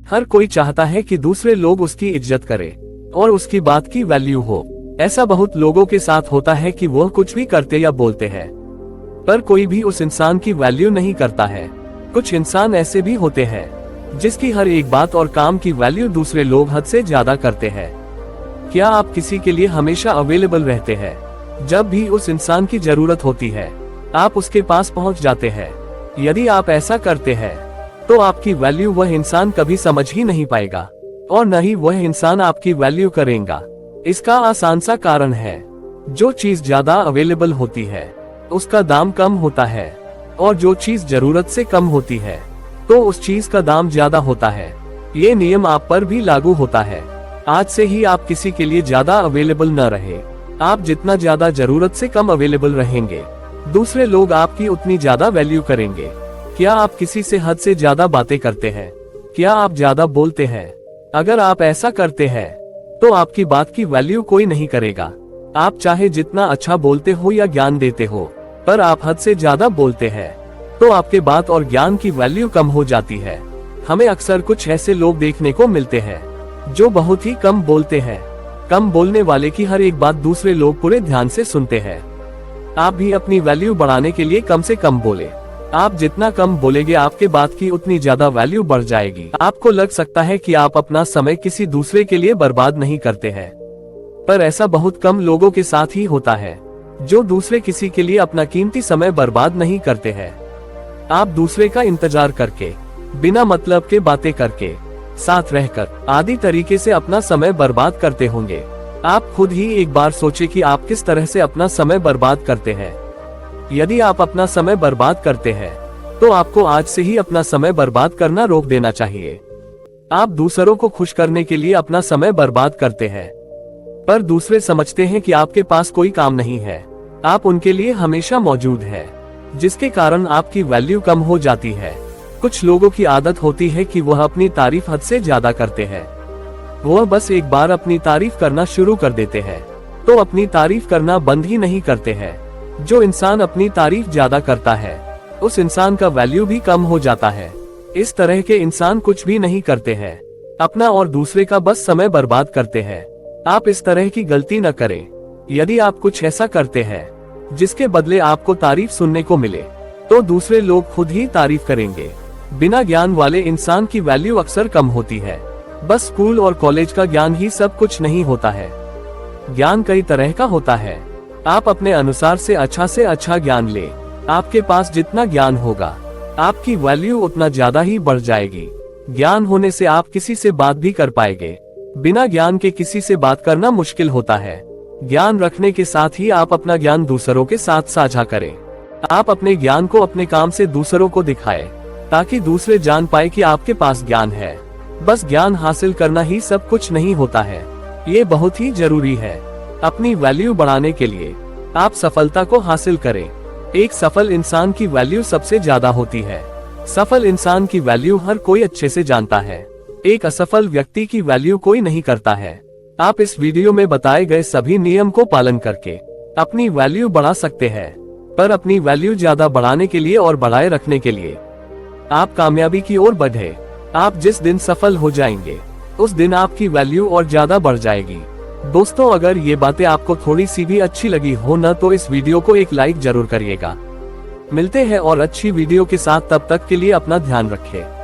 हर कोई चाहता है कि दूसरे लोग उसकी इज्जत करें और उसकी बात की वैल्यू हो। ऐसा बहुत लोगों के साथ होता है कि वह कुछ भी करते या बोलते हैं, पर कोई भी उस इंसान की वैल्यू नहीं करता है। कुछ इंसान ऐसे भी होते हैं जिसकी हर एक बात और काम की वैल्यू दूसरे लोग हद से ज्यादा करते हैं। क्या आप किसी के लिए हमेशा अवेलेबल रहते हैं? जब भी उस इंसान की जरूरत होती है आप उसके पास पहुंच जाते हैं। यदि आप ऐसा करते हैं तो आपकी वैल्यू वह इंसान कभी समझ ही नहीं पाएगा और न ही वह इंसान आपकी वैल्यू करेगा। इसका आसान सा कारण है, जो चीज ज्यादा अवेलेबल होती है उसका दाम कम होता है और जो चीज जरूरत से कम होती है तो उस चीज का दाम ज्यादा होता है। ये नियम आप पर भी लागू होता है। आज से ही आप किसी के लिए ज्यादा अवेलेबल न रहे। आप जितना ज्यादा जरूरत से कम अवेलेबल रहेंगे दूसरे लोग आपकी उतनी ज्यादा वैल्यू करेंगे। क्या आप किसी से हद से ज्यादा बातें करते हैं? क्या आप ज्यादा बोलते हैं? अगर आप ऐसा करते हैं तो आपकी बात की वैल्यू कोई नहीं करेगा। आप चाहे जितना अच्छा बोलते हो या ज्ञान देते हो, पर आप हद से ज्यादा बोलते हैं तो आपके बात और ज्ञान की वैल्यू कम हो जाती है। हमें अक्सर कुछ ऐसे लोग देखने को मिलते हैं जो बहुत ही कम बोलते हैं। कम बोलने वाले की हर एक बात दूसरे लोग पूरे ध्यान से सुनते हैं। आप भी अपनी वैल्यू बढ़ाने के लिए कम से कम बोले। आप जितना कम बोलेंगे आपके बात की उतनी ज्यादा वैल्यू बढ़ जाएगी। आपको लग सकता है कि आप अपना समय किसी दूसरे के लिए बर्बाद नहीं करते हैं, पर ऐसा बहुत कम लोगों के साथ ही होता है जो दूसरे किसी के लिए अपना कीमती समय बर्बाद नहीं करते हैं। आप दूसरे का इंतजार करके, बिना मतलब के बातें करके, साथ रहकर आदि तरीके से अपना समय बर्बाद करते होंगे। आप खुद ही एक बार सोचें कि आप किस तरह से अपना समय बर्बाद करते हैं। यदि आप अपना समय बर्बाद करते हैं तो आपको आज से ही अपना समय बर्बाद करना रोक देना चाहिए। आप दूसरों को खुश करने के लिए अपना समय बर्बाद करते हैं, पर दूसरे समझते हैं कि आपके पास कोई काम नहीं है। आप उनके लिए हमेशा मौजूद हैं, जिसके कारण आपकी वैल्यू कम हो जाती है। कुछ लोगों की आदत होती है कि वह अपनी तारीफ हद से ज्यादा करते हैं। वह बस एक बार अपनी तारीफ करना शुरू कर देते हैं तो अपनी तारीफ करना बंद ही नहीं करते हैं। जो इंसान अपनी तारीफ ज्यादा करता है उस इंसान का वैल्यू भी कम हो जाता है। इस तरह के इंसान कुछ भी नहीं करते हैं, अपना और दूसरे का बस समय बर्बाद करते हैं। आप इस तरह की गलती न करें। यदि आप कुछ ऐसा करते हैं जिसके बदले आपको तारीफ सुनने को मिले तो दूसरे लोग खुद ही तारीफ करेंगे। बिना ज्ञान वाले इंसान की वैल्यू अक्सर कम होती है। बस स्कूल और कॉलेज का ज्ञान ही सब कुछ नहीं होता है। ज्ञान कई तरह का होता है। आप अपने अनुसार से अच्छा ज्ञान ले। आपके पास जितना ज्ञान होगा आपकी वैल्यू उतना ज्यादा ही बढ़ जाएगी। ज्ञान होने से आप किसी से बात भी कर पाएंगे। बिना ज्ञान के किसी से बात करना मुश्किल होता है। ज्ञान रखने के साथ ही आप अपना ज्ञान दूसरों के साथ साझा करें। आप अपने ज्ञान को अपने काम से दूसरों को दिखाएं, ताकि दूसरे जान पाए कि आपके पास ज्ञान है। बस ज्ञान हासिल करना ही सब कुछ नहीं होता है, ये बहुत ही जरूरी है। अपनी वैल्यू बढ़ाने के लिए आप सफलता को हासिल करें। एक सफल इंसान की वैल्यू सबसे ज्यादा होती है। सफल इंसान की वैल्यू हर कोई अच्छे से जानता है। एक असफल व्यक्ति की वैल्यू कोई नहीं करता है। आप इस वीडियो में बताए गए सभी नियम को पालन करके अपनी वैल्यू बढ़ा सकते हैं, पर अपनी वैल्यू ज्यादा बढ़ाने के लिए और बढ़ाए रखने के लिए आप कामयाबी की ओर बढ़े। आप जिस दिन सफल हो जाएंगे उस दिन आपकी वैल्यू और ज्यादा बढ़ जाएगी। दोस्तों, अगर ये बातें आपको थोड़ी सी भी अच्छी लगी हो न तो इस वीडियो को एक लाइक जरूर करिएगा। मिलते हैं और अच्छी वीडियो के साथ, तब तक के लिए अपना ध्यान रखें।